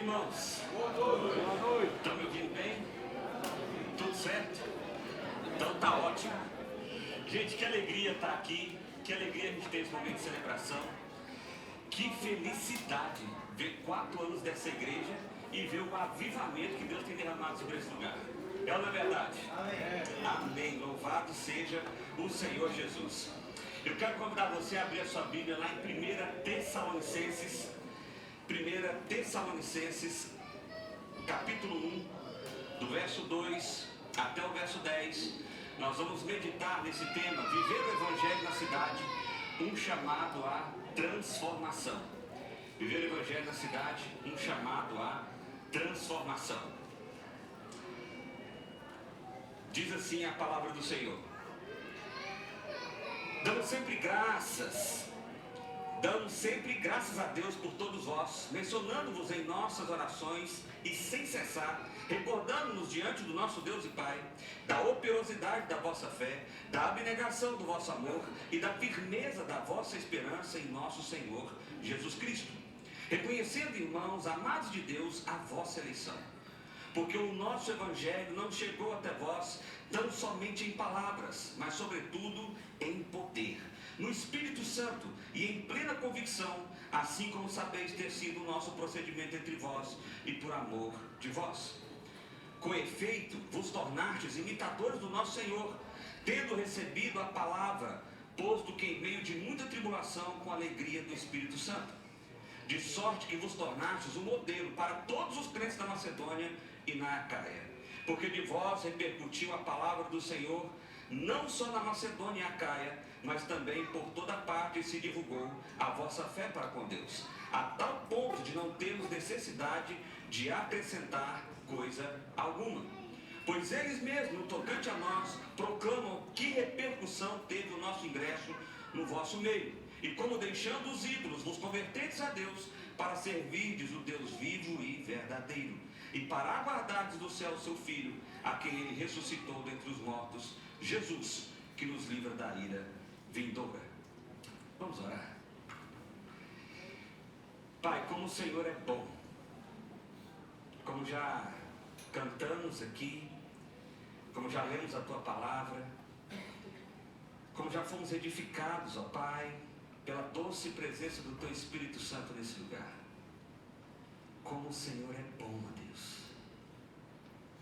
irmãos? Boa noite. Estão me ouvindo bem? Tudo certo? Então tá ótimo. Gente, que alegria estar aqui. Que alegria a gente ter esse momento de celebração. Que felicidade ver 4 anos dessa igreja e ver o avivamento que Deus tem derramado sobre esse lugar. É ou não é verdade? Amém. Amém. Louvado seja o Senhor Jesus. Eu quero convidar você a abrir a sua Bíblia lá em 1 Tessalonicenses. 1 Tessalonicenses, capítulo 1, do verso 2 até o verso 10. Nós vamos meditar nesse tema, viver o Evangelho na cidade, um chamado à transformação. Viver o Evangelho na cidade, um chamado à transformação. Diz assim a palavra do Senhor: damos sempre graças a Deus por todos vós, mencionando-vos em nossas orações e sem cessar, recordando-nos diante do nosso Deus e Pai, da operosidade da vossa fé, da abnegação do vosso amor e da firmeza da vossa esperança em nosso Senhor Jesus Cristo, reconhecendo, irmãos, amados de Deus, a vossa eleição. Porque o nosso Evangelho não chegou até vós tão somente em palavras, mas sobretudo em poder, no Espírito Santo e em plena convicção, assim como sabeis ter sido o nosso procedimento entre vós e por amor de vós. Com efeito, vos tornastes imitadores do nosso Senhor, tendo recebido a palavra, posto que em meio de muita tribulação, com alegria do Espírito Santo, de sorte que vos tornastes um modelo para todos os crentes da Macedônia e na Acaia, porque de vós repercutiu a palavra do Senhor, não só na Macedônia e Acaia, mas também por toda parte se divulgou a vossa fé para com Deus, a tal ponto de não termos necessidade de acrescentar coisa alguma. Pois eles mesmos, no tocante a nós, proclamam que repercussão teve o nosso ingresso no vosso meio, e como deixando os ídolos, vos convertedes a Deus, para servirdes o Deus vivo e verdadeiro, e para aguardardes do céu o seu Filho, a quem ele ressuscitou dentre os mortos, Jesus, que nos livra da ira vindoura. Vamos orar. Pai, como o Senhor é bom, como já cantamos aqui, como já lemos a tua palavra, como já fomos edificados, ó Pai, pela doce presença do teu Espírito Santo nesse lugar. Como o Senhor é bom, ó Deus,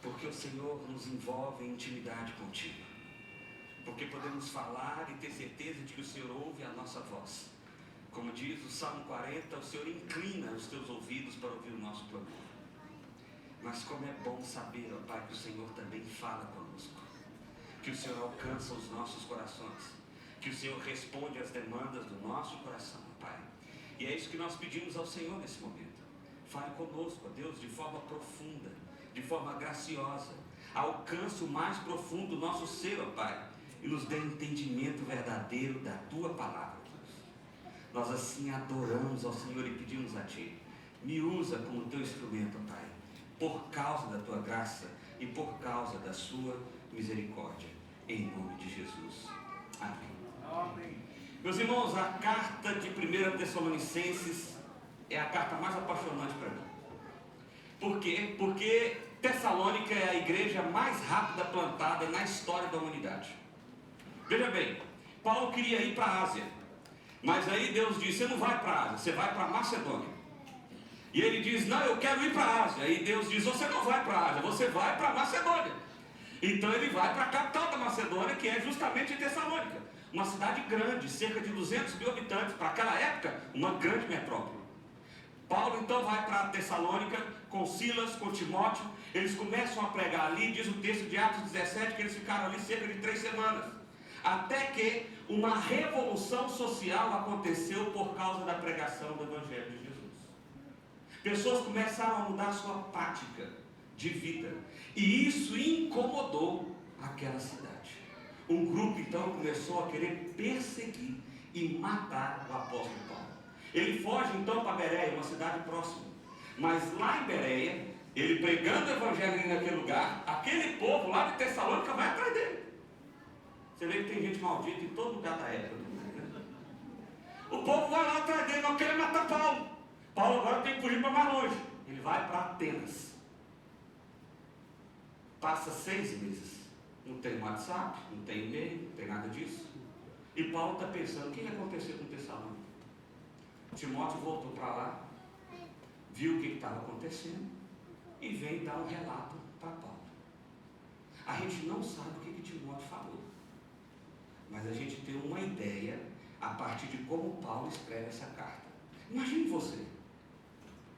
porque o Senhor nos envolve em intimidade contigo, porque podemos falar e ter certeza de que o Senhor ouve a nossa voz. Como diz o Salmo 40, o Senhor inclina os teus ouvidos para ouvir o nosso clamor. Mas como é bom saber, ó Pai, que o Senhor também fala conosco, que o Senhor alcança os nossos corações, que o Senhor responde às demandas do nosso coração, Pai. E é isso que nós pedimos ao Senhor nesse momento. Fale conosco, ó Deus, de forma profunda, de forma graciosa. Alcance o mais profundo do nosso ser, ó Pai, e nos dê entendimento verdadeiro da tua palavra, Deus. Nós assim adoramos ao Senhor e pedimos a Ti: me usa como teu instrumento, ó Pai, por causa da tua graça e por causa da sua misericórdia, em nome de Jesus. Amém. Amém. Meus irmãos, a carta de 1 Tessalonicenses é a carta mais apaixonante para mim. Por quê? Porque Tessalônica é a igreja mais rápida plantada na história da humanidade. Veja bem, Paulo queria ir para a Ásia, mas aí Deus disse: você não vai para a Ásia, você vai para a Macedônia. E ele diz: não, eu quero ir para a Ásia. Aí Deus diz: você não vai para a Ásia, você vai para a Macedônia. Então ele vai para a capital da Macedônia, que é justamente Tessalônica, uma cidade grande, cerca de 200 mil habitantes, para aquela época, uma grande metrópole. Paulo então vai para Tessalônica com Silas, com Timóteo. Eles começam a pregar ali, diz o texto de Atos 17, que eles ficaram ali cerca de 3 semanas, até que uma revolução social aconteceu por causa da pregação do Evangelho de Jesus. Pessoas começaram a mudar a sua prática de vida, e isso incomodou aquela cidade. Um grupo então começou a querer perseguir e matar o apóstolo Paulo. Ele foge então para Bereia, uma cidade próxima, mas lá em Bereia, ele pregando o evangelho naquele lugar, aquele povo lá de Tessalônica vai atrás dele. Você vê que tem gente maldita em todo lugar da época, né? O povo vai lá atrás dele, não quer matar Paulo. Paulo agora tem que fugir para mais longe. Ele vai para Atenas. Passa 6 meses. Não tem WhatsApp, não tem e-mail, não tem nada disso. E Paulo está pensando, o que aconteceu com Tessalônica? Timóteo voltou para lá, viu o que estava acontecendo e vem dar um relato para Paulo. A gente não sabe o que Timóteo falou, mas a gente tem uma ideia a partir de como Paulo escreve essa carta. Imagine você,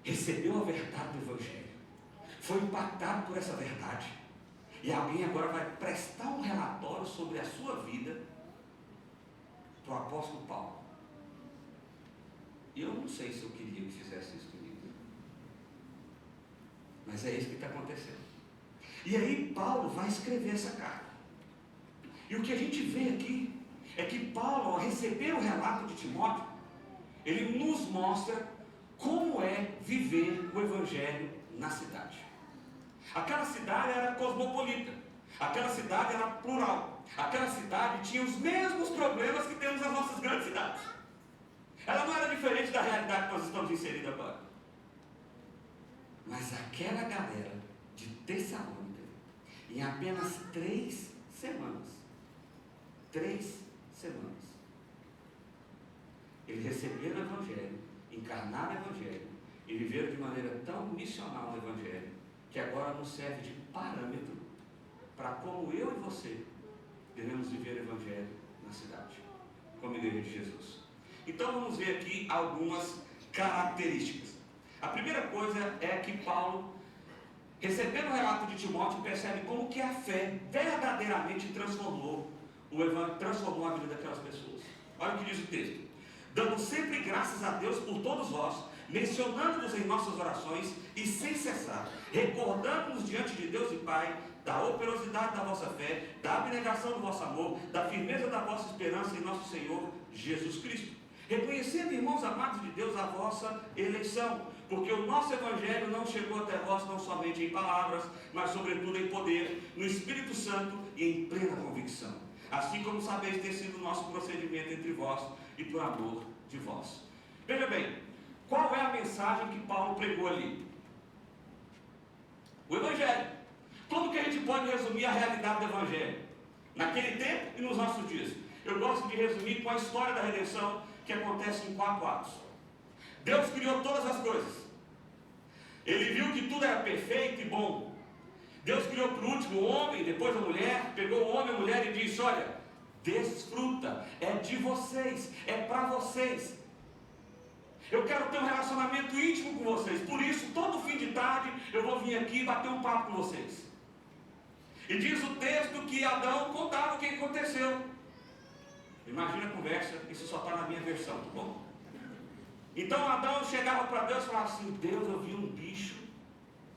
recebeu a verdade do Evangelho, foi impactado por essa verdade, e alguém agora vai prestar um relatório sobre a sua vida para o apóstolo Paulo. E eu não sei se eu queria que fizesse isso comigo, mas é isso que está acontecendo. E aí Paulo vai escrever essa carta. E o que a gente vê aqui é que Paulo, ao receber o relato de Timóteo, ele nos mostra como é viver o Evangelho na cidade. Aquela cidade era cosmopolita, aquela cidade era plural, aquela cidade tinha os mesmos problemas que temos nas nossas grandes cidades. Ela não era diferente da realidade que nós estamos inseridos agora. Mas aquela galera de Tessalônica, em apenas 3 semanas, eles receberam o Evangelho, encarnaram o Evangelho e viveram de maneira tão missional o Evangelho, que agora nos serve de parâmetro para como eu e você devemos viver o Evangelho na cidade, como igreja de Jesus. Então vamos ver aqui algumas características. A primeira coisa é que Paulo, recebendo o relato de Timóteo, percebe como que a fé verdadeiramente transformou a vida daquelas pessoas. Olha o que diz o texto: dando sempre graças a Deus por todos vós, mencionando-nos em nossas orações e sem cessar, recordando-nos diante de Deus e Pai da operosidade da vossa fé, da abnegação do vosso amor, da firmeza da vossa esperança em nosso Senhor Jesus Cristo, reconhecendo, irmãos amados de Deus, a vossa eleição, porque o nosso Evangelho não chegou até vós não somente em palavras, mas sobretudo em poder, no Espírito Santo e em plena convicção, assim como sabeis ter sido o nosso procedimento entre vós e por amor de vós. Veja bem, qual é a mensagem que Paulo pregou ali? O Evangelho. Como que a gente pode resumir a realidade do Evangelho? Naquele tempo e nos nossos dias. Eu gosto de resumir com a história da redenção, que acontece em 4 atos. Deus criou todas as coisas. Ele viu que tudo era perfeito e bom. Deus criou por último o homem, depois a mulher, pegou o homem e a mulher e disse: olha, desfruta, é de vocês, é para vocês. Eu quero ter um relacionamento íntimo com vocês, por isso, todo fim de tarde, eu vou vir aqui bater um papo com vocês. E diz o texto que Adão contava o que aconteceu. Imagina a conversa, isso só está na minha versão, tá bom? Então Adão chegava para Deus e falava assim: Deus, eu vi um bicho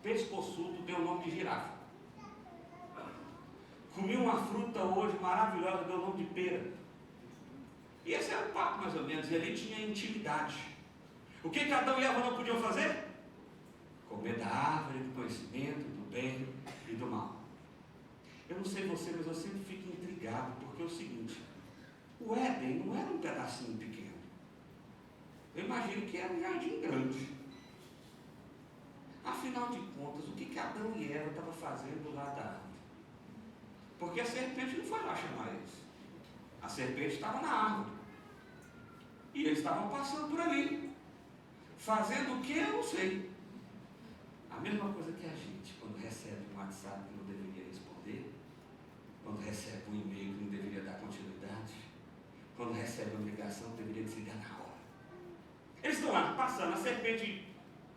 pescoçudo, deu o nome de girafa. Comi uma fruta hoje maravilhosa, deu o nome de pera. E esse era o papo mais ou menos, e ali tinha intimidade. O que Adão e Eva não podiam fazer? Comer da árvore do conhecimento, do bem e do mal. Eu não sei você, mas eu sempre fico intrigado, porque é o seguinte: o Éden não era um pedacinho pequeno. Eu imagino que era um jardim grande. Afinal de contas, o que Adão e Eva estavam fazendo lá da árvore? Porque a serpente não foi lá chamar eles. A serpente estava na árvore. E eles estavam passando por ali. Fazendo o que? Eu não sei. A mesma coisa que a gente, quando recebe um WhatsApp que não deveria responder, quando recebe um e-mail que não deveria dar continuidade, quando recebe uma ligação que deveria desligar na hora. Eles estão lá passando, a serpente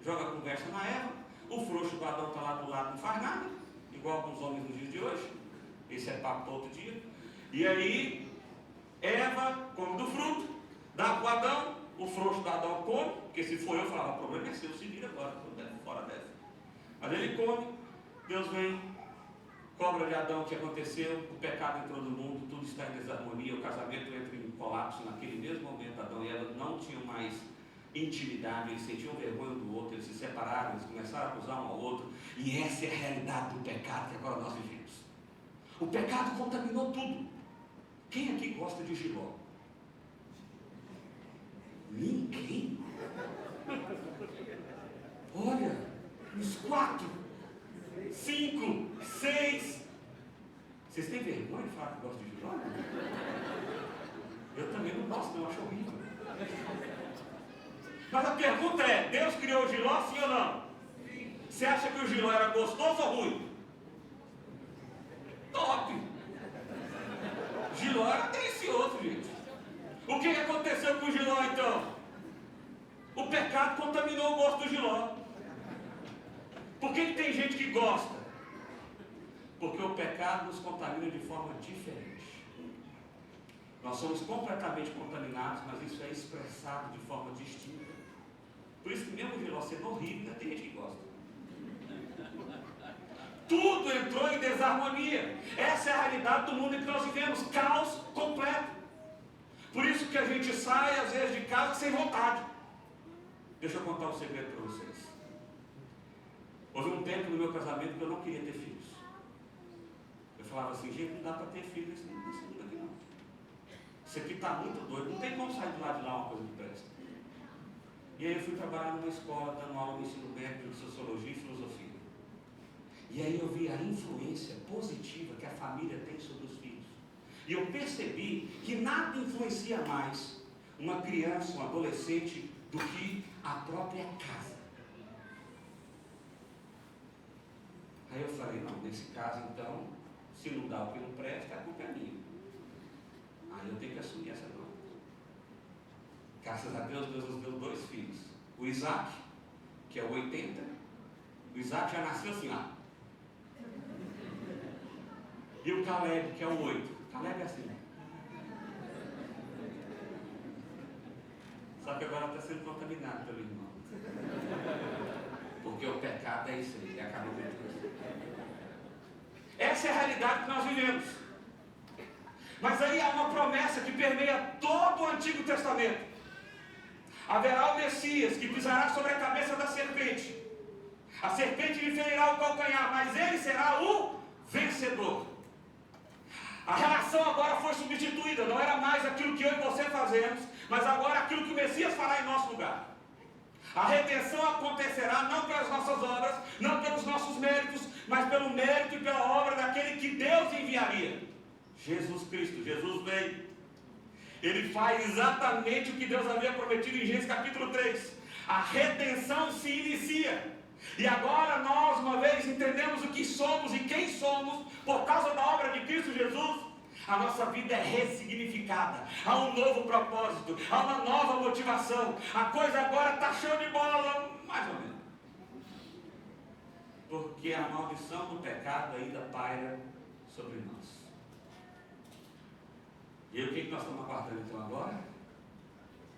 joga a conversa na Eva, o frouxo do Adão está lá do lado, não faz nada, igual alguns homens nos dias de hoje. Esse é papo para outro dia. E aí, Eva come do fruto, dá para o Adão, o frouxo do Adão come, porque se for eu, falava: o problema é seu, se vira agora, fora dessa. Mas ele come, Deus vem, cobra de Adão o que aconteceu, o pecado entrou no mundo, tudo está em desarmonia, o casamento entra em colapso. Naquele mesmo momento, Adão e Eva não tinham mais intimidade, eles sentiam vergonha um do outro, eles se separaram, eles começaram a acusar um ao outro, e essa é a realidade do pecado que agora nós vivemos. O pecado contaminou tudo. Quem aqui gosta de jiló? Ninguém. Olha, Uns 4, 5, 6. Vocês têm vergonha de falar que gostam de Giló? Eu também não gosto, não, eu acho horrível. Mas a pergunta é, Deus criou o Giló, sim ou não? Você acha que o Giló era gostoso ou ruim? Top! Giló era delicioso, gente. O que aconteceu com o Giló então? O pecado contaminou o gosto do Giló. Por que tem gente que gosta? Porque o pecado nos contamina de forma diferente. Nós somos completamente contaminados, mas isso é expressado de forma distinta. Por isso que mesmo o Giló sendo horrível, ainda tem gente que gosta. Tudo entrou em desarmonia. Essa é a realidade do mundo em que nós vivemos. Caos completo. Por isso que a gente sai às vezes de casa sem vontade. Deixa eu contar um segredo para vocês. Houve um tempo no meu casamento que eu não queria ter filhos. Eu falava assim, gente, não dá para ter filho nesse mundo aqui não. Isso aqui está muito doido, não tem como sair do lado de lá uma coisa que presta. E aí eu fui trabalhar numa escola, dando aula no ensino médio de sociologia e filosofia. E aí eu vi a influência positiva que a família tem sobre os filhos. E eu percebi que nada influencia mais uma criança, um adolescente, do que a própria casa. Aí eu falei, não, nesse caso então, se não dá o que não presta, a culpa é minha. Aí eu tenho que assumir essa bronca. Graças a Deus, Deus nos deu 2 filhos. O Isaac, que é o 80, o Isaac já nasceu assim, ó. E o Caleb, que é o 8. O Caleb é assim. Só que agora está sendo contaminado pelo irmão. Porque o pecado é isso aí, ele acabou com tudo. Essa é a realidade que nós vivemos. Mas aí há uma promessa que permeia todo o Antigo Testamento. Haverá o Messias que pisará sobre a cabeça da serpente. A serpente lhe ferirá o calcanhar, mas ele será o vencedor. A relação agora foi substituída, não era mais aquilo que eu e você fazemos, mas agora aquilo que o Messias fará em nosso lugar. A redenção acontecerá não pelas nossas obras, não pelos nossos méritos, mas pelo mérito e pela obra daquele que Deus enviaria. Jesus Cristo. Jesus veio. Ele faz exatamente o que Deus havia prometido em Gênesis capítulo 3. A redenção se inicia. E agora nós, uma vez, entendemos o que somos e quem somos, por causa da obra de Cristo Jesus. A nossa vida é ressignificada. Há um novo propósito, há uma nova motivação. A coisa agora está show de bola, mais ou menos. Porque a maldição do pecado ainda paira sobre nós. E o que nós estamos aguardando então agora?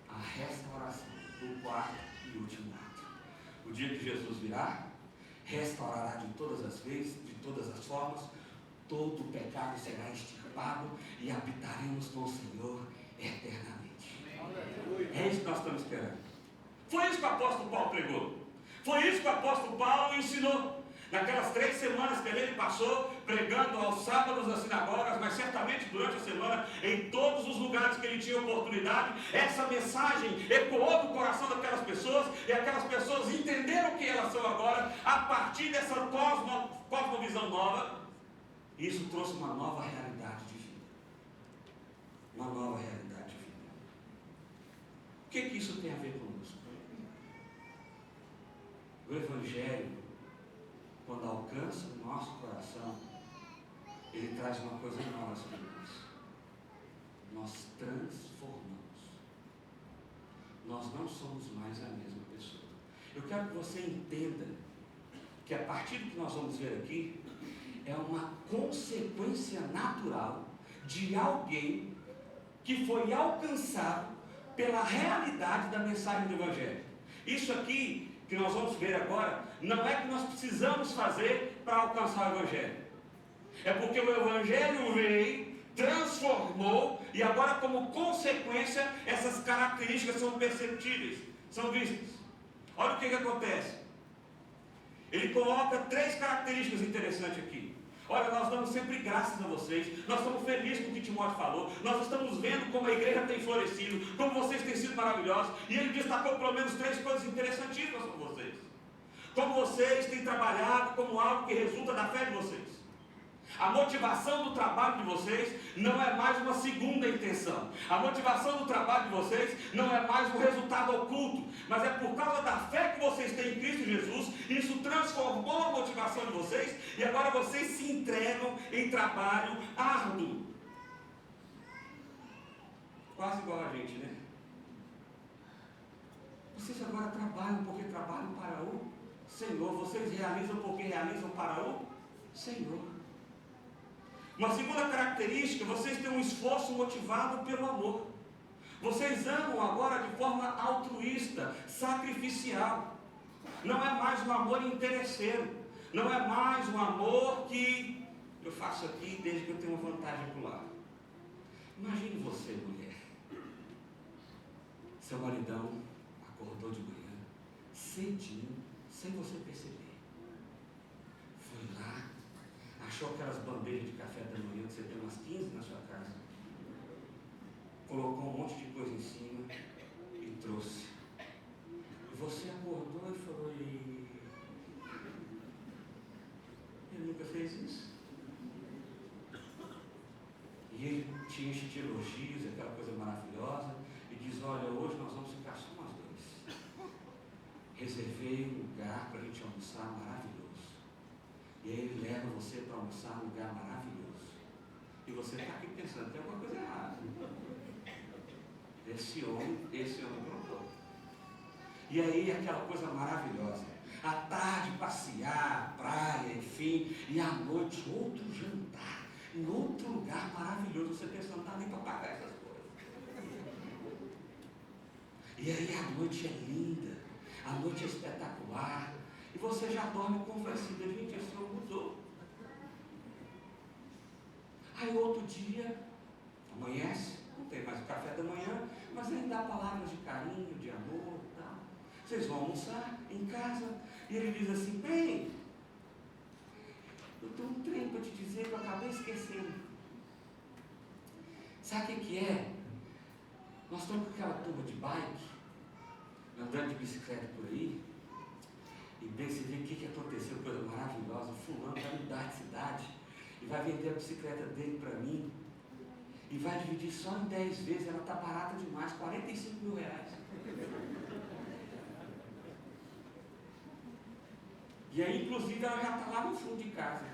A restauração do quarto e último ato. O dia que Jesus virá, restaurará de todas as vezes, de todas as formas, todo o pecado será extirpado e habitaremos com o Senhor eternamente. É isso que nós estamos esperando. Foi isso que o apóstolo Paulo pregou. Foi isso que o apóstolo Paulo ensinou. Naquelas 3 semanas que ele passou pregando aos sábados nas sinagogas, mas certamente durante a semana, em todos os lugares que ele tinha oportunidade, essa mensagem ecoou do coração daquelas pessoas, e aquelas pessoas entenderam quem elas são agora, a partir dessa cosmovisão nova. Isso trouxe uma nova realidade de vida. Uma nova realidade de vida. O que isso tem a ver conosco? O Evangelho, quando alcança o nosso coração, ele traz uma coisa nova sobre nós. Nós transformamos. Nós não somos mais a mesma pessoa. Eu quero que você entenda que a partir do que nós vamos ver aqui, é uma consequência natural de alguém que foi alcançado pela realidade da mensagem do Evangelho. Isso aqui que nós vamos ver agora, não é que nós precisamos fazer para alcançar o Evangelho. É porque o Evangelho veio, transformou, e agora como consequência, essas características são perceptíveis, são vistas. Olha o que acontece. Ele coloca 3 características interessantes aqui. Olha, nós damos sempre graças a vocês, nós estamos felizes com o que Timóteo falou, nós estamos vendo como a igreja tem florescido, como vocês têm sido maravilhosos, e ele destacou pelo menos 3 coisas interessantíssimas com vocês. como vocês têm trabalhado como algo que resulta da fé de vocês. A motivação do trabalho de vocês não é mais uma segunda intenção. A motivação do trabalho de vocês não é mais um resultado oculto, mas é por causa da fé que vocês têm em Cristo Jesus. Isso transformou a motivação de vocês e agora vocês se entregam em trabalho árduo. Quase igual a gente, né? Vocês agora trabalham porque trabalham para o Senhor. Vocês realizam porque realizam para o Senhor. Uma segunda característica, vocês têm um esforço motivado pelo amor. Vocês amam agora de forma altruísta, sacrificial. Não é mais um amor interesseiro. Não é mais um amor que eu faço aqui desde que eu tenho uma vantagem por lá. Imagine você, mulher. Seu maridão acordou de manhã, cedinho, sem você perceber. Foi lá, achou aquelas bandejas de café da manhã, que você tem umas 15 na sua casa, colocou um monte de coisa em cima e trouxe. E você acordou e falou, ele nunca fez isso. E ele te enche de elogios, aquela coisa maravilhosa, e diz, olha, hoje nós vamos ficar só nós dois. Reservei um lugar para a gente almoçar maravilhoso. E aí ele leva você para almoçar num lugar maravilhoso. E você está aqui pensando, tem alguma coisa errada. Esse homem pronto. E aí aquela coisa maravilhosa. À tarde passear, praia, enfim. E à noite outro jantar. Em outro lugar maravilhoso. Você pensa, não está nem para pagar essas coisas. E aí a noite é linda. A noite é espetacular. E você já dorme convencido, gente, esse homem mudou. Aí outro dia, amanhece, não tem mais o café da manhã, mas ele dá palavras de carinho, de amor e tal. Vocês vão almoçar em casa, e ele diz assim, bem, eu tenho um trem para te dizer que eu acabei esquecendo. Sabe o que é? Nós estamos com aquela turma de bike, andando de bicicleta por aí, e bem, você vê o que aconteceu, coisa maravilhosa, fulano vai mudar de cidade, e vai vender a bicicleta dele para mim, e vai dividir só em 10 vezes, ela está barata demais, R$45 mil. E aí, inclusive, ela já está lá no fundo de casa.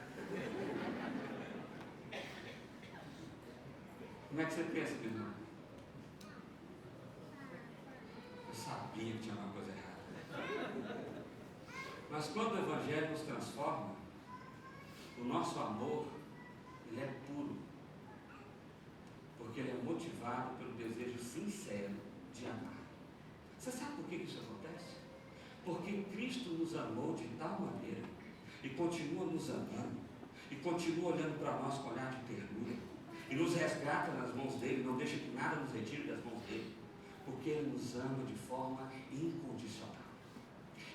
Como é que você pensa, meu irmão? Eu sabia que tinha uma coisa errada. Mas quando o Evangelho nos transforma, o nosso amor, ele é puro. Porque ele é motivado pelo desejo sincero de amar. Você sabe por que isso acontece? Porque Cristo nos amou de tal maneira, e continua nos amando, e continua olhando para nós com olhar de ternura, e nos resgata nas mãos dele, não deixa que nada nos retire das mãos dele, porque ele nos ama de forma incondicional.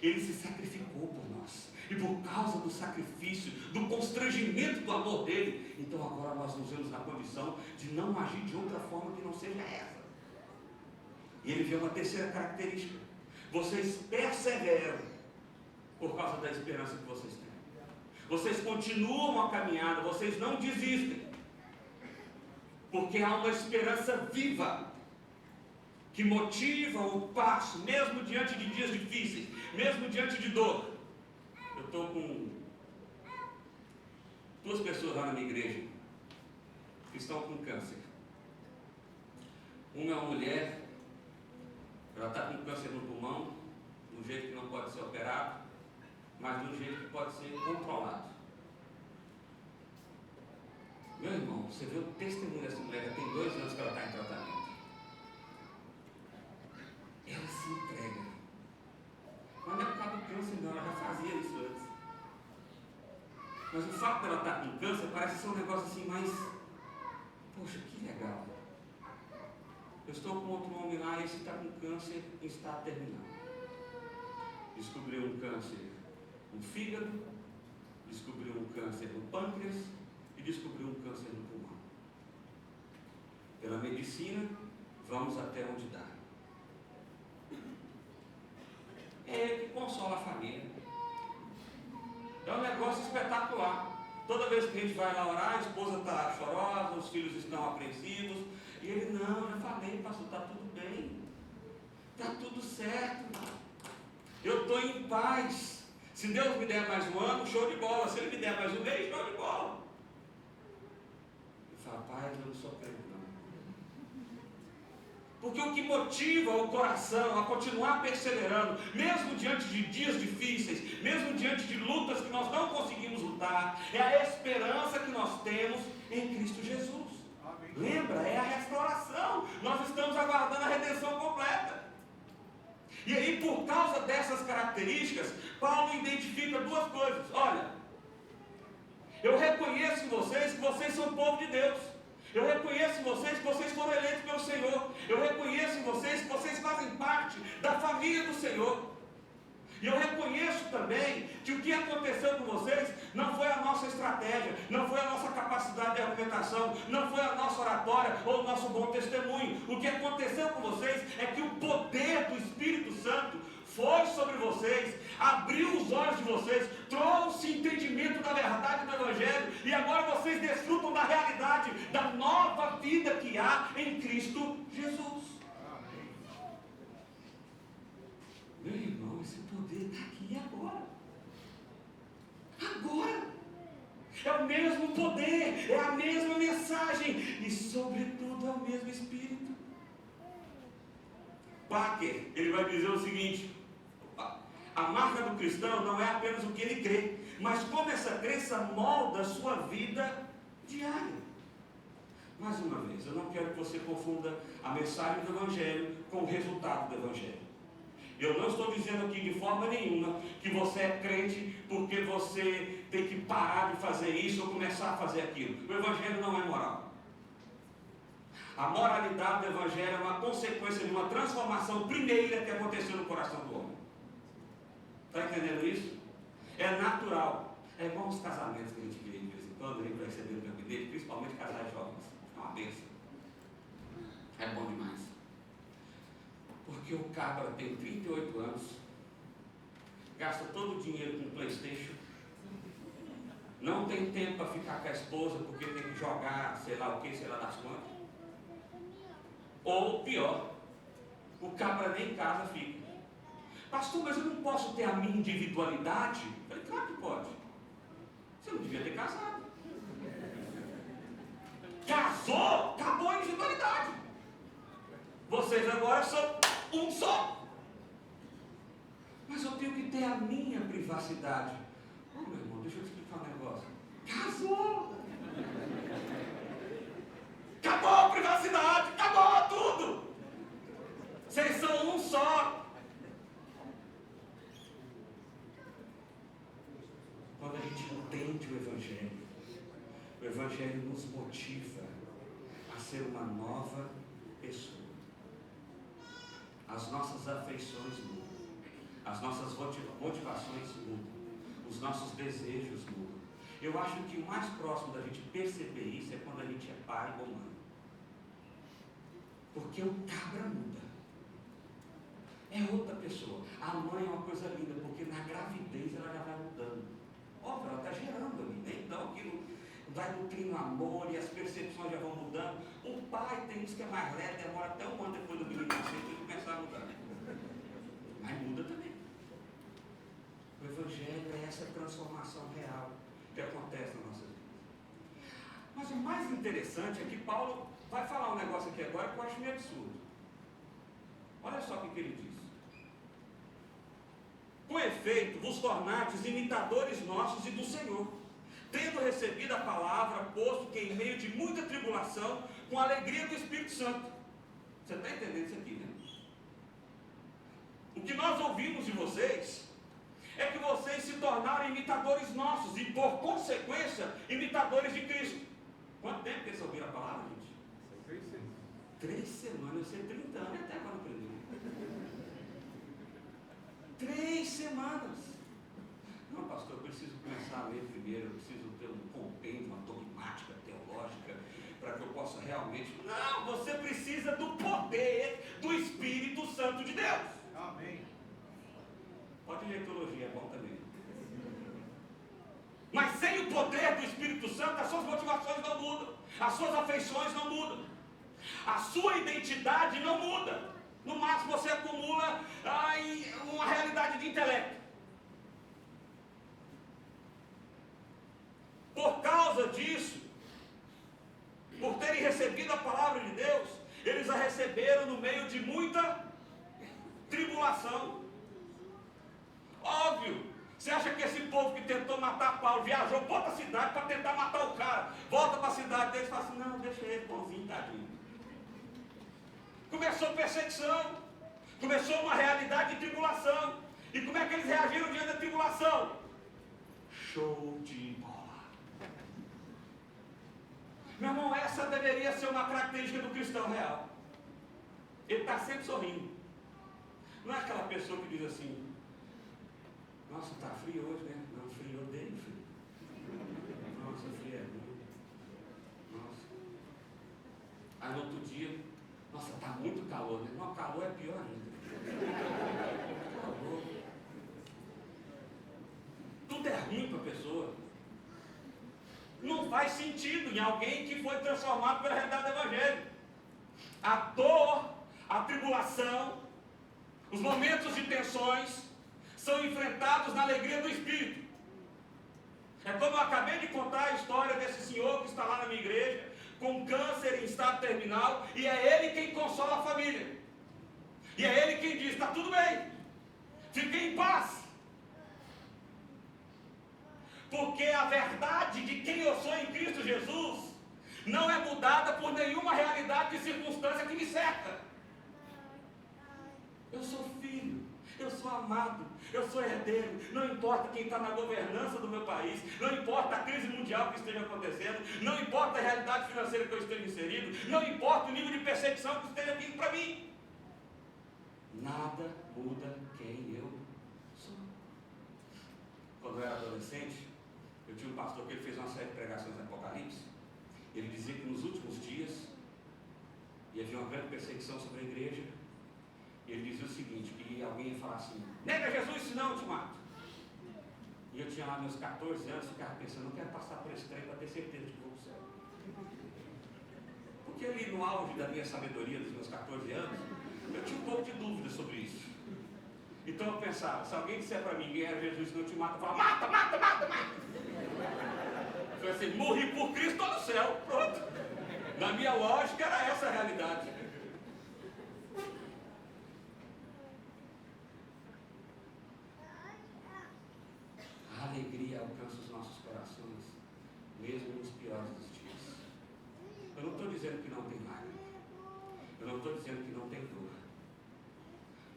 Ele se sacrificou por nós, e por causa do sacrifício, do constrangimento do amor dele, então agora nós nos vemos na condição de não agir de outra forma que não seja essa. E ele vê uma terceira característica: vocês perseveram por causa da esperança que vocês têm. Vocês continuam a caminhada, vocês não desistem, porque há uma esperança viva que motiva o passo, mesmo diante de dias difíceis, mesmo diante de dor. Eu estou com 2 pessoas lá na minha igreja que estão com câncer. Uma é uma mulher, ela está com câncer no pulmão, de um jeito que não pode ser operado, mas de um jeito que pode ser controlado. Meu irmão, você vê o testemunho dessa mulher, já tem 2 anos que ela está em tratamento. Ela se entrega. Não é por causa do câncer, não, ela já fazia isso antes. Mas o fato dela estar com câncer parece ser um negócio assim mais, poxa, que legal. Eu estou com outro homem lá, esse está com câncer em estado terminal. Descobriu um câncer no fígado, descobriu um câncer no pâncreas e descobriu um câncer no pulmão. Pela medicina, vamos até onde dá. É ele que consola a família. negócio espetacular. Toda vez que a gente vai lá orar, a esposa está chorosa, os filhos estão apreensivos. E ele, não, já falei, pastor, está tudo bem. Está tudo certo. Eu estou em paz. Se Deus me der mais um ano, show de bola. Se Ele me der mais um mês, show de bola. Eu falo, pai, eu não sou crente, não. Porque o que motiva o coração a continuar perseverando, mesmo diante de dias difíceis, mesmo diante de lutas que nós não conseguimos lutar, é a esperança que nós temos em Cristo Jesus. Amém. Lembra? É a restauração. Nós estamos aguardando a redenção completa. E aí, por causa dessas características, Paulo identifica duas coisas. Olha, eu reconheço em vocês que vocês são povo de Deus. Eu reconheço em vocês que vocês foram eleitos pelo Senhor. Eu reconheço em vocês que vocês fazem parte da família do Senhor. E eu reconheço também que o que aconteceu com vocês não foi a nossa estratégia, não foi a nossa capacidade de argumentação, não foi a nossa oratória ou o nosso bom testemunho. O que aconteceu com vocês é que o poder do Espírito Santo foi sobre vocês, abriu os olhos de vocês, trouxe entendimento da verdade do Evangelho, e agora vocês desfrutam da realidade, da nova vida que há em Cristo Jesus. Meu irmão, esse poder está aqui e agora. Agora. É o mesmo poder, é a mesma mensagem e, sobretudo, é o mesmo Espírito. Parker, ele vai dizer o seguinte: a marca do cristão não é apenas o que ele crê, mas como essa crença molda a sua vida diária. Mais uma vez, eu não quero que você confunda a mensagem do Evangelho com o resultado do Evangelho. Eu não estou dizendo aqui de forma nenhuma que você é crente porque você tem que parar de fazer isso ou começar a fazer aquilo. O Evangelho não é moral. A moralidade do Evangelho é uma consequência de uma transformação primeira que aconteceu no coração do homem. Está entendendo isso? É natural. É igual os casamentos que a gente vê de vez em quando, a gente vai receber no gabinete, principalmente casais jovens. É uma bênção. É bom demais. Porque o cabra tem 38 anos, gasta todo o dinheiro com PlayStation, não tem tempo para ficar com a esposa porque tem que jogar sei lá o que, sei lá das quantas. Ou pior, o cabra nem em casa fica. Pastor, mas eu não posso ter a minha individualidade? Eu falei, claro que pode. Você não devia ter casado. Casou, acabou a individualidade. Vocês agora são um só. Mas eu tenho que ter a minha privacidade. Ô meu irmão, deixa eu te explicar um negócio. Casou! Acabou a privacidade, acabou tudo. Vocês são um só. Quando a gente entende o Evangelho nos motiva a ser uma nova pessoa. As nossas afeições mudam, as nossas motivações mudam, os nossos desejos mudam. Eu acho que o mais próximo da gente perceber isso é quando a gente é pai ou mãe. Porque o cabra muda. É outra pessoa. A mãe é uma coisa linda, porque na gravidez ela já vai mudando. Óbvio, ela está gerando ali, né? Então aquilo vai nutrindo amor e as percepções já vão mudando. O pai tem isso que é mais leve, demora até um ano depois do menino nascer para ele começar a mudar. Mas muda também. O Evangelho é essa transformação real que acontece na nossa vida. Mas o mais interessante é que Paulo vai falar um negócio aqui agora que eu acho meio absurdo. Olha só o que ele diz. Com efeito, vos tornastes imitadores nossos e do Senhor, tendo recebido a palavra, posto que em meio de muita tribulação, com a alegria do Espírito Santo. Você está entendendo isso aqui, né? O que nós ouvimos de vocês é que vocês se tornaram imitadores nossos e, por consequência, imitadores de Cristo. Quanto tempo que eles ouviram a palavra, gente? 3 semanas. Eu sei 30 anos e até agora aprendi. 3 semanas. Não, pastor, eu preciso começar a ler primeiro, eu preciso ter um compêndio, uma dogmática teológica, para que eu possa realmente... Não, você precisa do poder do Espírito Santo de Deus. Amém. Pode ler teologia, é bom também. o poder do Espírito Santo, as suas motivações não mudam, as suas afeições não mudam, a sua identidade não muda. No máximo você acumula uma realidade de intelecto. Por causa disso, por terem recebido a palavra de Deus, eles a receberam no meio de muita tribulação. Óbvio, você acha que esse povo que tentou matar Paulo viajou para outra cidade para tentar matar o cara, volta para a cidade deles e fala assim: não, deixa ele, bonzinho, tadinho. Começou perseguição, começou uma realidade de tribulação. E como é que eles reagiram diante da tribulação? Show de bola. Meu irmão, essa deveria ser uma característica do cristão real. Ele está sempre sorrindo. Não é aquela pessoa que diz assim: nossa, está frio hoje, né? Não, frio, eu odeio frio. Nossa, frio é ruim. Nossa. Aí no outro dia: nossa, está muito calor, né? Não, calor é pior ainda. Calor. Tudo é ruim para a pessoa. Não faz sentido em alguém que foi transformado pela realidade do Evangelho. A dor, a tribulação, os momentos de tensões são enfrentados na alegria do Espírito. É como eu acabei de contar a história desse senhor que está lá na minha igreja, com câncer em estado terminal, e é ele quem consola a família. E é ele quem diz: está tudo bem, fiquem em paz. Porque a verdade de quem eu sou em Cristo Jesus não é mudada por nenhuma realidade e circunstância que me cerca. Eu sou filho, eu sou amado, eu sou herdeiro. Não importa quem está na governança do meu país, não importa a crise mundial que esteja acontecendo, não importa a realidade financeira que eu esteja inserido, não importa o nível de perseguição que esteja vindo para mim. Nada muda quem eu sou. Quando eu era adolescente, eu tinha um pastor que ele fez uma série de pregações em Apocalipse. Ele dizia que nos últimos dias ia haver uma grande perseguição sobre a igreja. E ele dizia o seguinte: que alguém ia falar assim: nega Jesus, senão eu te mato. E eu tinha lá meus 14 anos, ficava pensando: não quero passar por esse trem para ter certeza de que vou para o céu. Porque ali no auge da minha sabedoria dos meus 14 anos, eu tinha um pouco de dúvida sobre isso. Então eu pensava: se alguém disser para mim quem era Jesus não te mata, eu falava: mata, mata, mata, mata. Eu falei assim: morri por Cristo, estou no céu, pronto. Na minha lógica era essa a realidade. A alegria alcança os nossos corações, mesmo nos piores dos dias. Eu não estou dizendo que não tem lágrima, eu não estou dizendo que não tem dor,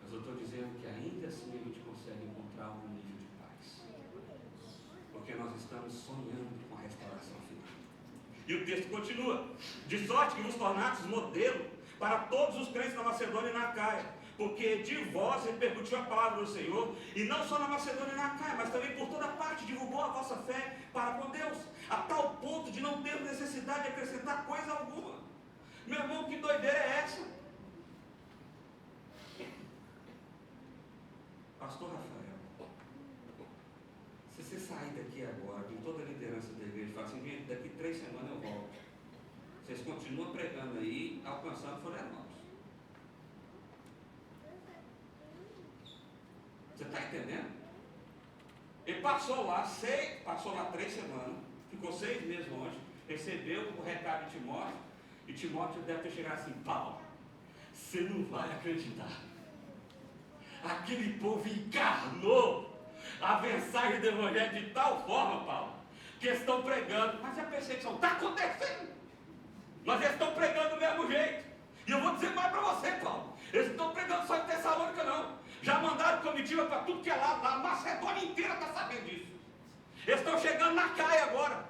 mas eu estou dizendo que ainda assim a gente consegue encontrar um nível de paz, porque nós estamos sonhando com a restauração final. E o texto continua: de sorte que vos tornastes modelo para todos os crentes na Macedônia e na Acaia, porque de vós repercutiu a palavra do Senhor, e não só na Macedônia e na Acaia, mas também por toda parte divulgou a vossa fé para com Deus, a tal ponto de não ter necessidade de acrescentar coisa alguma. Meu irmão, que doideira é essa? Pastor Rafael, se você sair daqui agora, com toda a liderança da igreja, e falar assim: gente, daqui 3 semanas eu volto, vocês continuam pregando aí, alcançando Florianópolis. Você está entendendo? Ele passou lá 3 semanas, ficou 6 meses longe, recebeu o recado de Timóteo, e Timóteo deve ter chegado assim: Paulo, você não vai acreditar. Aquele povo encarnou a mensagem do Evangelho de tal forma, Paulo, que eles estão pregando, mas a perseguição está acontecendo, mas eles estão pregando do mesmo jeito. E eu vou dizer mais para você, Paulo: eles não estão pregando só em Tessalônica, não. Já mandaram comitiva para tudo que é lado, a Macedônia inteira está sabendo disso. Eles estão chegando na Caia agora.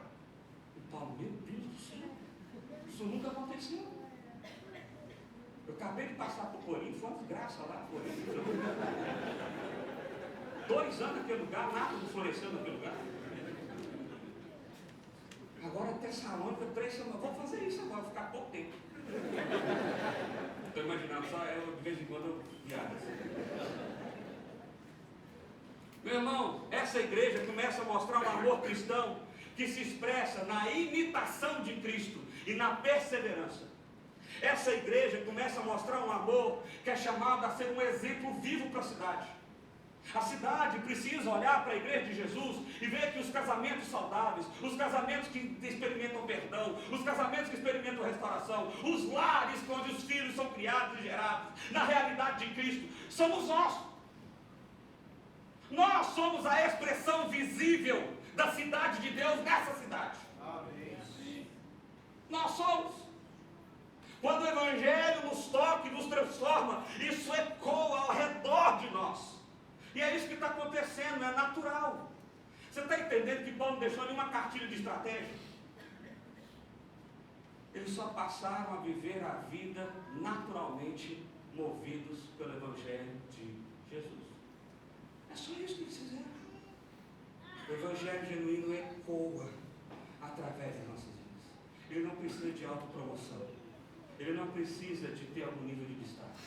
E Paulo: meu Deus do céu, isso nunca aconteceu. Eu acabei de passar por Corinto, foi uma desgraça lá, Corinto. 2 anos naquele lugar, nada não floresceu naquele lugar. Agora Tessalônica, 3 semanas. Vou fazer isso agora, ficar pouco tempo. Estou imaginando só eu, de vez em quando eu viajo assim. Meu irmão, essa igreja começa a mostrar um amor cristão que se expressa na imitação de Cristo e na perseverança. Essa igreja começa a mostrar um amor que é chamado a ser um exemplo vivo para a cidade. A cidade precisa olhar para a igreja de Jesus e ver que os casamentos saudáveis, os casamentos que experimentam perdão, os casamentos que experimentam restauração, os lares onde os filhos são criados e gerados na realidade de Cristo, somos nós. Nós somos a expressão visível da cidade de Deus nessa cidade. Amém. Nós somos. Quando o Evangelho nos toca e nos transforma, isso ecoa ao redor de nós. E é isso que está acontecendo, é natural. Você está entendendo que Paulo não deixou nenhuma cartilha de estratégia? Eles só passaram a viver a vida naturalmente movidos pelo Evangelho de Jesus. É só isso que eles fizeram. O Evangelho genuíno ecoa através das nossas vidas. Ele não precisa de autopromoção. Ele não precisa de ter algum nível de destaque.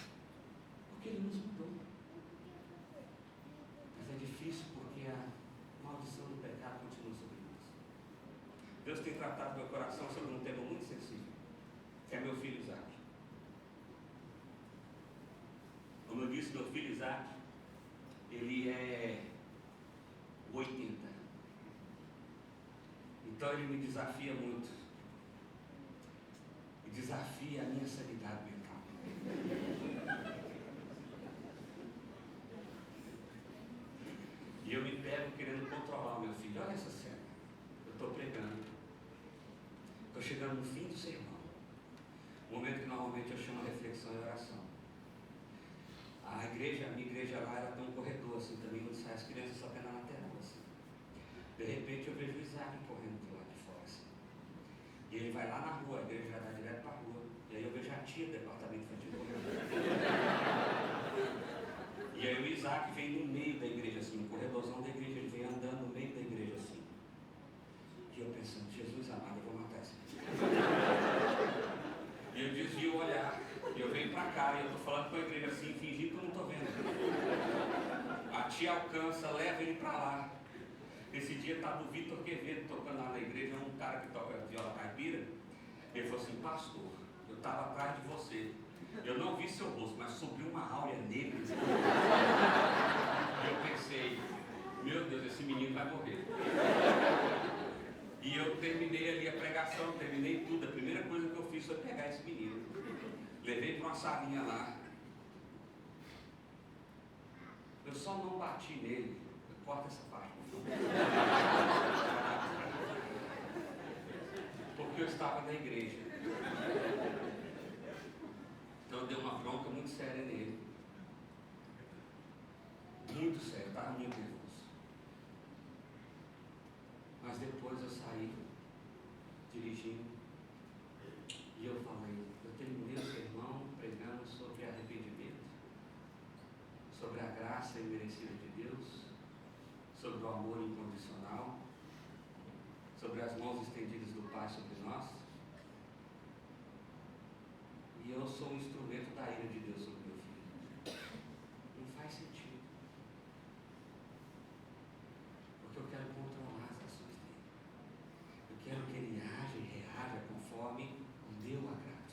Porque ele nos mudou. Mas é difícil porque a maldição do pecado continua sobre nós. Deus tem tratado meu coração sobre um tema muito sensível, que é meu filho Isaac. Como eu disse, meu filho Isaac, ele é 80. Então ele me desafia muito. E desafia a minha sanidade mental. E eu me pego querendo controlar o meu filho. Olha essa cena. Eu estou pregando. Estou chegando no fim do sermão. O momento que normalmente eu chamo a reflexão e oração. A minha igreja lá, ela tem um corredor assim também, onde saem as crianças só pela lateral assim. De repente eu vejo o Isaac correndo do lado de fora assim. E ele vai lá na rua, a igreja já vai direto para a rua. E aí eu vejo a tia do departamento infantil correndo. E aí o Isaac vem no meio da igreja assim, no corredorzão da igreja, ele vem andando no meio da igreja assim. E eu pensando, Jesus amado, eu vou matar esse menino. E eu desvio o olhar, e eu venho para cá, e eu estou falando com a igreja assim, fingindo que eu não estou vendo. A tia alcança, leva ele para lá. Esse dia estava o Vitor Quevedo tocando lá na igreja, um cara que toca viola caipira. Ele falou assim, pastor, eu estava atrás de você. Eu não vi seu rosto, mas subiu uma áurea negra. Eu pensei, meu Deus, esse menino vai morrer. E eu terminei ali a pregação, terminei tudo. A primeira coisa que eu fiz foi pegar esse menino. Levei para uma salinha lá. Eu só não bati nele. Corta essa parte, por favor. Porque eu estava na igreja. Então eu dei uma bronca muito séria nele. Muito sério, estava muito nervoso. Mas depois eu saí dirigindo e eu falei, eu terminei o sermão pregando sobre arrependimento, sobre a graça imerecida de Deus, sobre o amor incondicional, sobre as mãos estendidas do Pai sobre nós. E eu sou um instrumento da ira de Deus sobre meu filho. Não faz sentido. Porque eu quero controlar as ações dele. Eu quero que ele age e reaja conforme o meu agrado.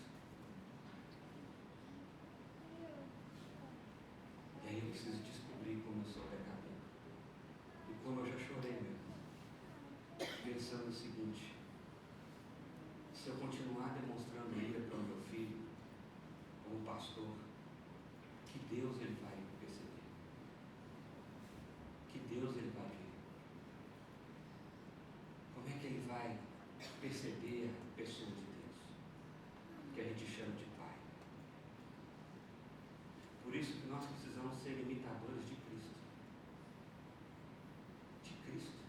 E aí eu preciso descobrir como eu sou pecador. E como eu já chorei mesmo. Pensando o seguinte, se eu continuar demonstrando ira para o meu filho, como pastor, que Deus ele vai perceber, que Deus ele vai ver, como é que ele vai perceber a pessoa de Deus, que a gente chama de Pai. Por isso que nós precisamos ser imitadores de Cristo. De Cristo.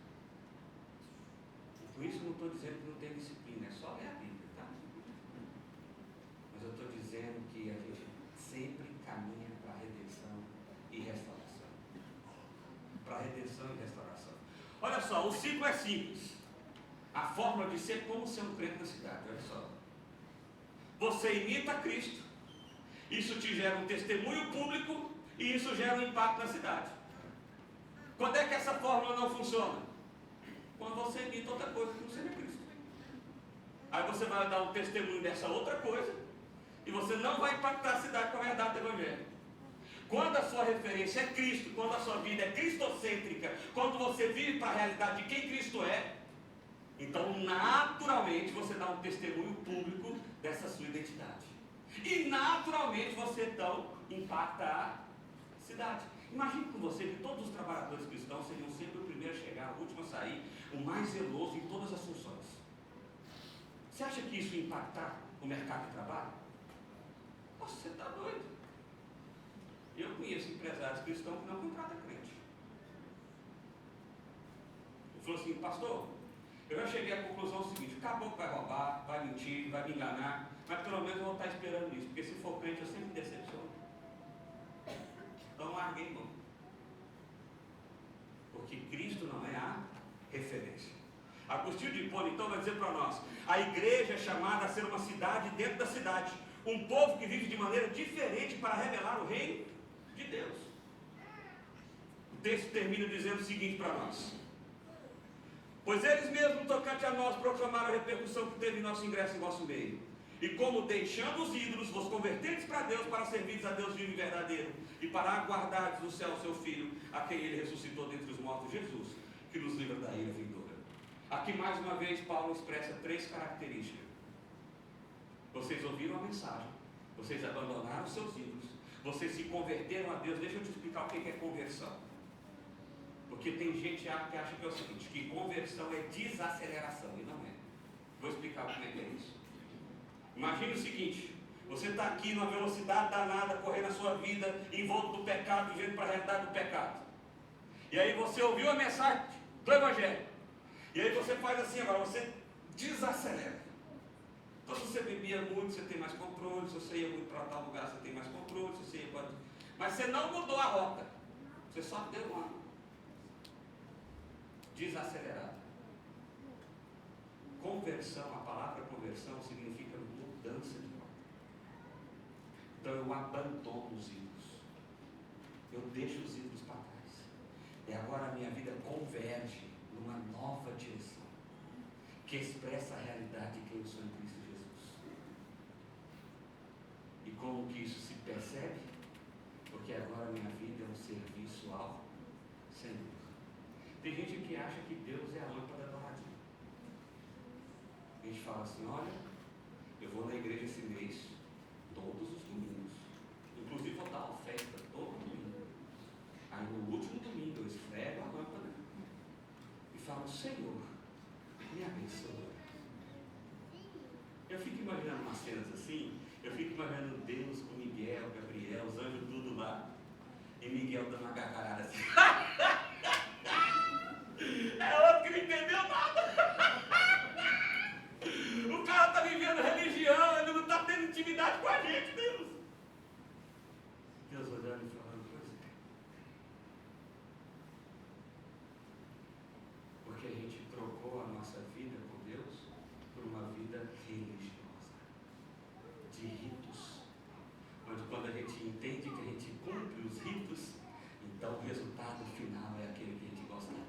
E por isso eu não estou dizendo que não tem disciplina, é só ler a Bíblia, tá? Mas eu estou dizendo que a gente sempre caminha para a redenção e restauração. Para a redenção e restauração. Olha só, o ciclo é simples. A forma de ser como ser um crente na cidade, olha só. Você imita Cristo, isso te gera um testemunho público e isso gera um impacto na cidade. Quando é que essa fórmula não funciona? Quando você imita outra coisa que não Aí você vai dar um testemunho dessa outra coisa, e você não vai impactar a cidade com a verdade do Evangelho. Quando a sua referência é Cristo, quando a sua vida é cristocêntrica, quando você vive para a realidade de quem Cristo é, então naturalmente você dá um testemunho público dessa sua identidade. E naturalmente você então impacta a cidade. Imagine com você que todos os trabalhadores cristãos seriam sempre o primeiro a chegar, o último a sair, o mais zeloso em todas as funções. Você acha que isso ia impactar o mercado de trabalho? Nossa, você está doido. Eu conheço empresários cristãos que não contratam crente. Ele falou assim, pastor, eu já cheguei à conclusão seguinte, acabou que vai roubar, vai mentir, vai me enganar, mas pelo menos eu vou estar esperando isso, porque se for crente eu sempre me decepciono. Então larguei mão. Porque Cristo não é a referência. Agostinho de Hipona então vai dizer para nós, a igreja é chamada a ser uma cidade dentro da cidade, um povo que vive de maneira diferente para revelar o reino de Deus. O texto termina dizendo o seguinte para nós: pois eles mesmos, tocante a nós, proclamaram a repercussão que teve nosso ingresso em vosso meio. E como deixando os ídolos, vos convertedes para Deus, para servires a Deus vivo e verdadeiro, e para aguardares do céu o seu Filho, a quem ele ressuscitou dentre os mortos, Jesus, que nos livra da ira vindoura. Aqui mais uma vez Paulo expressa 3 características. Vocês ouviram a mensagem, vocês abandonaram os seus ídolos, vocês se converteram a Deus. Deixa eu te explicar o que é conversão. Porque tem gente que acha que é o seguinte, que conversão é desaceleração, e não é. Vou explicar como é que é isso. Imagine o seguinte, você está aqui numa velocidade danada, correndo a sua vida, envolto do pecado, vivendo para a realidade do pecado. E aí você ouviu a mensagem do Evangelho. E aí você faz assim agora, você desacelera. Então se você bebia muito, você tem mais controle, se você ia muito para tal lugar, você tem mais controle, se você ia para... mas você não mudou a rota, você só deu uma desacelerada. Conversão, a palavra conversão significa mudança de rota. Então eu abandono os ídolos, eu deixo os ídolos para trás, e agora a minha vida converge numa nova direção, que expressa a realidade de quem eu sou em Cristo Jesus. E como que isso se percebe? Porque agora a minha vida é um serviço ao Senhor. Tem gente que acha que Deus é a lâmpada do radinho. A gente fala assim, olha, eu vou na igreja esse mês, todos os domingos. Inclusive vou dar oferta todo domingo. Aí no último domingo eu esfrego a lâmpada e falo, Senhor, me abençoa. Eu fico imaginando umas cenas assim, eu fico imaginando Deus com Miguel, Gabriel, os anjos tudo lá, e Miguel dando uma gargalhada assim. É outro que não entendeu nada. O cara está vivendo religião, ele não está tendo intimidade com a gente, Deus. Deus olhando e falando, pois é. Porque a gente trocou a nossa vida com Deus por uma vida religiosa, de ritos, onde quando a gente entende que a gente cumpre os ritos, então o resultado final é aquele que a gente gostaria,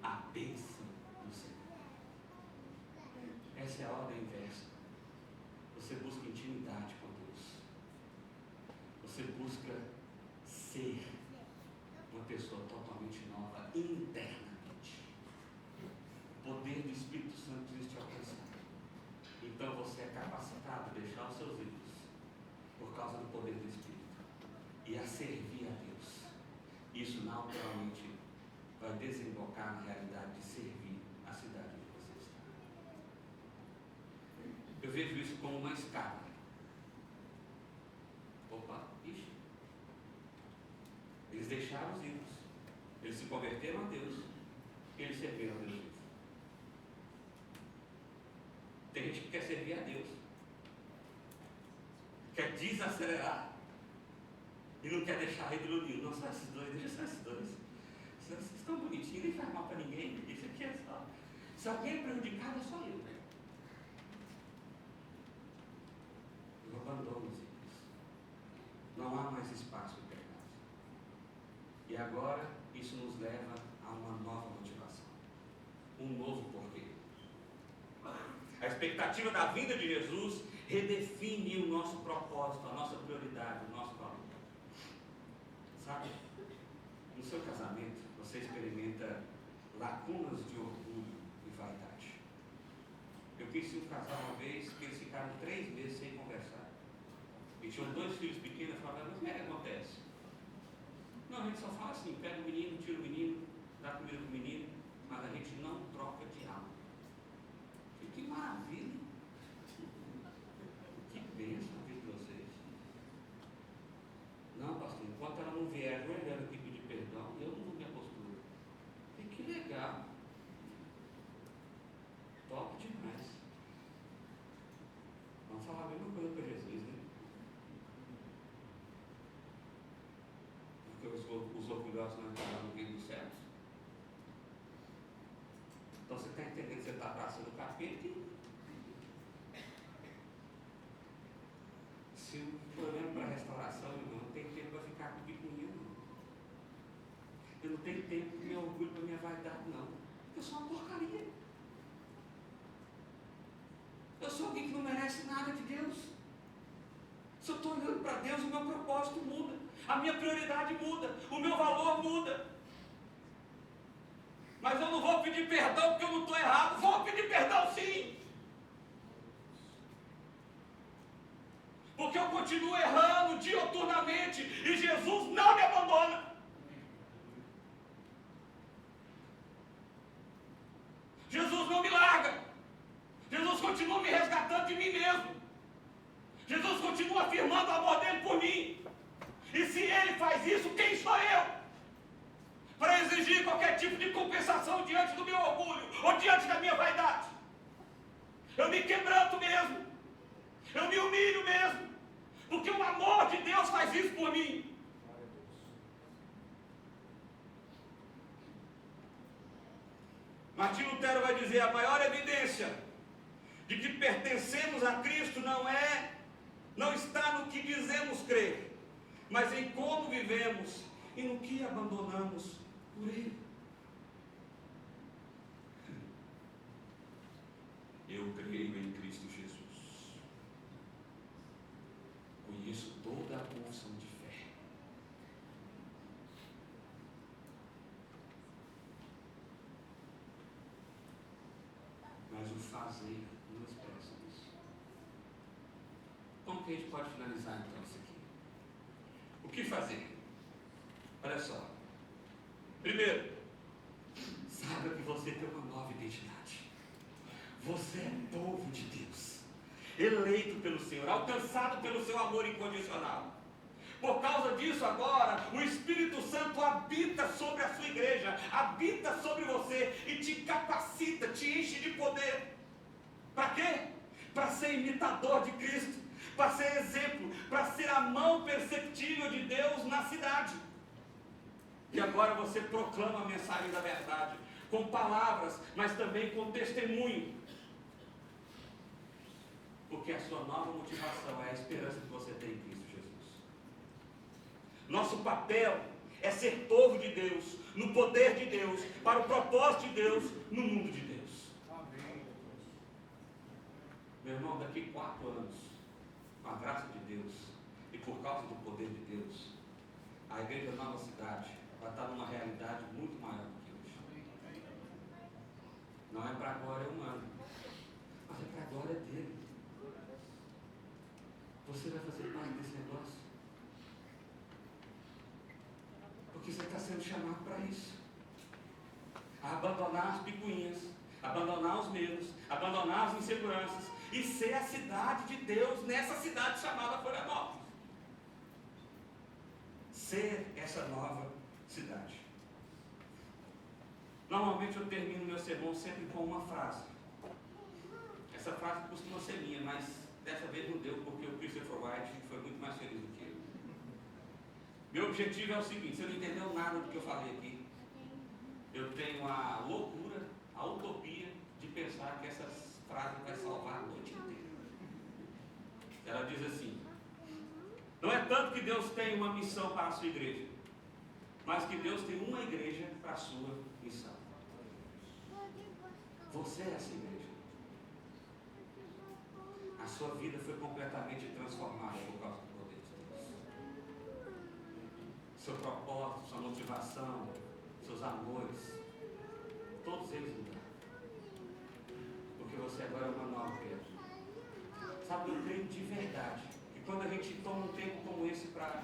a bênção do Senhor. Essa é a ordem inversa. Você busca intimidade com Deus, você busca ser uma pessoa totalmente nova internamente. O poder do Espírito Santo precisa te alcançar. Então você é capacitado a deixar os seus ídolos por causa do poder do Espírito e a servir a Deus. Isso naturalmente vai desembocar na realidade de servir a cidade onde você está. Eu vejo isso como uma escada. Opa, ixi. Eles deixaram os ídolos, eles se converteram a Deus, eles serviram a Deus vivo. Tem gente que quer servir a Deus, quer desacelerar e não quer deixar ídolo nenhum. Não, só esses dois, deixa só esses dois. Vocês estão bonitinhos, nem faz mal para ninguém. Isso aqui é só. Se alguém é prejudicado, é só eu. Eu abandono os ídolos. Não há mais espaço para pecado. E agora, isso nos leva a uma nova motivação. Um novo porquê. A expectativa da vinda de Jesus redefine o nosso propósito, a nossa prioridade, o nosso valor. Sabe? No seu casamento, você experimenta lacunas de orgulho e vaidade. Eu conheci um casal uma vez que eles ficaram 3 meses sem conversar. E tinham 2 filhos pequenos. Eu falava, mas como é que acontece? Não, a gente só fala assim, pega o menino, tira o menino, dá comida para o menino, mas a gente não troca de alma. Que maravilha! Que bênção a vida de vocês. Não, pastor, enquanto ela não vier ajoelhando aqui pedir perdão, eu não mudo minha postura. E que legal. Top demais. Vamos falar a mesma coisa para Jesus, né? Porque os orgulhosos não entraram no reino dos céus. Então você está entendendo que você está abraçando o capeta e se eu olhando para a restauração, irmão, não tem tempo para ficar com pequenininho, não. Eu não tenho tempo para meu orgulho, para minha vaidade, não. Eu sou uma porcaria. Eu sou alguém que não merece nada de Deus. Se eu estou olhando para Deus, o meu propósito muda, a minha prioridade muda, o meu valor muda. Mas eu não vou pedir perdão porque eu não estou errado. Vou pedir perdão sim. Porque eu continuo errando dioturnamente e Jesus não me abandona. Jesus não me larga. Jesus continua me resgatando de mim mesmo. Jesus continua afirmando o amor dele por mim. E se ele faz isso, quem sou eu para exigir qualquer tipo de compensação diante do meu orgulho ou diante da minha vaidade? Eu me quebranto mesmo. Eu me humilho mesmo. Porque o amor de Deus faz isso por mim. Martim Lutero vai dizer: a maior evidência de que pertencemos a Cristo não está no que dizemos crer, mas em como vivemos e no que abandonamos por Ele. Eu creio em Cristo Jesus. Conheço toda a confissão de fé. Mas o fazer não expressa isso. Como que a gente pode finalizar então isso aqui? O que fazer? Olha só. Primeiro, saiba que você tem uma nova identidade. Você é povo de Deus, eleito pelo Senhor, alcançado pelo seu amor incondicional. Por causa disso agora, o Espírito Santo habita sobre a sua igreja, habita sobre você e te capacita, te enche de poder. Para quê? Para ser imitador de Cristo, para ser exemplo, para ser a mão perceptível de Deus na cidade. E agora você proclama a mensagem da verdade, com palavras, mas também com testemunho. Porque a sua nova motivação é a esperança que você tem em Cristo Jesus. Nosso papel é ser povo de Deus, no poder de Deus, para o propósito de Deus, no mundo de Deus. Amém. Meu irmão, daqui 4 anos, com a graça de Deus e por causa do poder de Deus, a Igreja Nova Cidade vai estar numa realidade muito maior do que hoje. Não é para a glória humana, mas é para a glória dele. Você vai fazer parte desse negócio. Porque você está sendo chamado para isso. A abandonar as picuinhas, abandonar os medos, abandonar as inseguranças e ser a cidade de Deus nessa cidade chamada Florianópolis. Ser essa nova cidade. Normalmente eu termino meu sermão sempre com uma frase. Essa frase costuma ser minha, mas dessa vez não deu, porque o Christopher White foi muito mais feliz do que eu. Meu objetivo é o seguinte: você não entendeu nada do que eu falei aqui. Eu tenho a loucura, a utopia de pensar que essa frase vai salvar a noite inteira. Ela diz assim: não é tanto que Deus tem uma missão para a sua igreja, mas que Deus tem uma igreja para a sua missão. Você é essa igreja. sua vida foi completamente transformada por causa do poder de Deus. Seu propósito, sua motivação, seus amores, todos eles mudaram. Porque você agora é uma nova criatura. Sabe, eu creio de verdade que quando a gente toma um tempo como esse para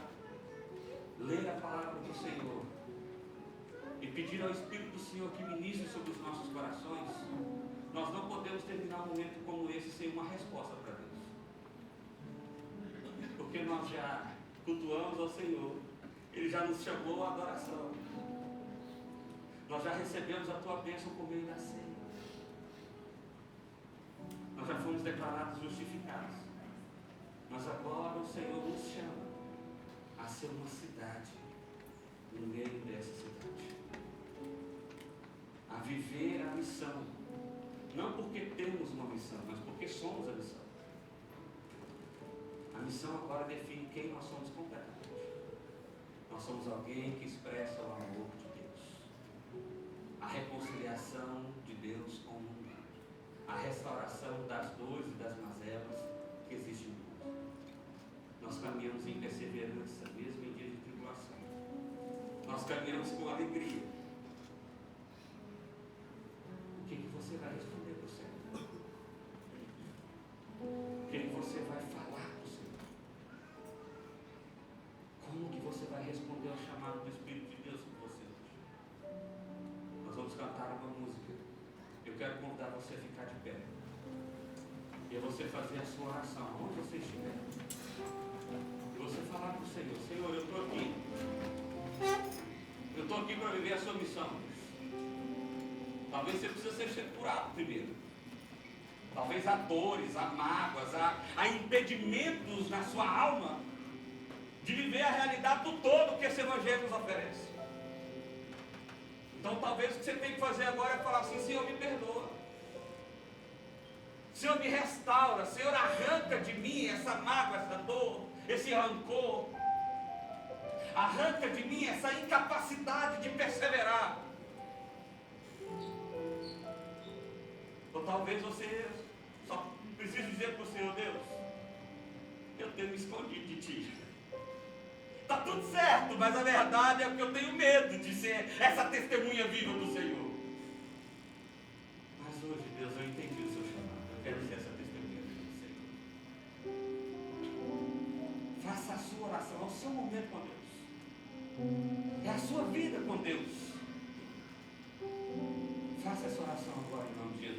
ler a palavra do Senhor e pedir ao Espírito do Senhor que ministre sobre os nossos corações, nós não podemos terminar um momento como esse sem uma resposta para Deus. Porque nós já cultuamos ao Senhor, Ele já nos chamou à adoração. Nós já recebemos a tua bênção por meio da ceia. Nós já fomos declarados justificados. Mas agora o Senhor nos chama a ser uma cidade no meio dessa cidade. A viver a missão. Não porque temos uma missão, mas porque somos a missão. A missão agora define quem nós somos completamente. Nós somos alguém que expressa o amor de Deus. A reconciliação de Deus com o mundo. A restauração das dores e das mazelas que existem no mundo. Nós caminhamos em perseverança, mesmo em dias de tribulação. Nós caminhamos com alegria. O que você vai responder para o Senhor? O que você vai falar para o Senhor? Como que você vai responder ao chamado do Espírito de Deus por você hoje? Nós vamos cantar uma música. Eu quero convidar você a ficar de pé. E a você fazer a sua oração, onde você estiver. E você falar para o Senhor: Senhor, eu estou aqui. Eu estou aqui para viver a sua missão. Talvez você precise ser curado primeiro. Talvez há dores, há mágoas, há impedimentos na sua alma de viver a realidade do todo que esse Evangelho nos oferece. Então talvez o que você tem que fazer agora é falar assim: Senhor, me perdoa. Senhor, me restaura. Senhor, arranca de mim essa mágoa, essa dor, esse rancor. Arranca de mim essa incapacidade de perseverar. Ou talvez você só precise dizer para o Senhor: Deus, eu tenho me escondido de Ti. Está tudo certo, mas a verdade é que eu tenho medo de ser essa testemunha viva do Senhor. Mas hoje, Deus, eu entendi o seu chamado. Eu quero ser essa testemunha viva do Senhor. Faça a sua oração, é o seu momento com Deus. É a sua vida com Deus. Faça essa oração agora em nome de Jesus.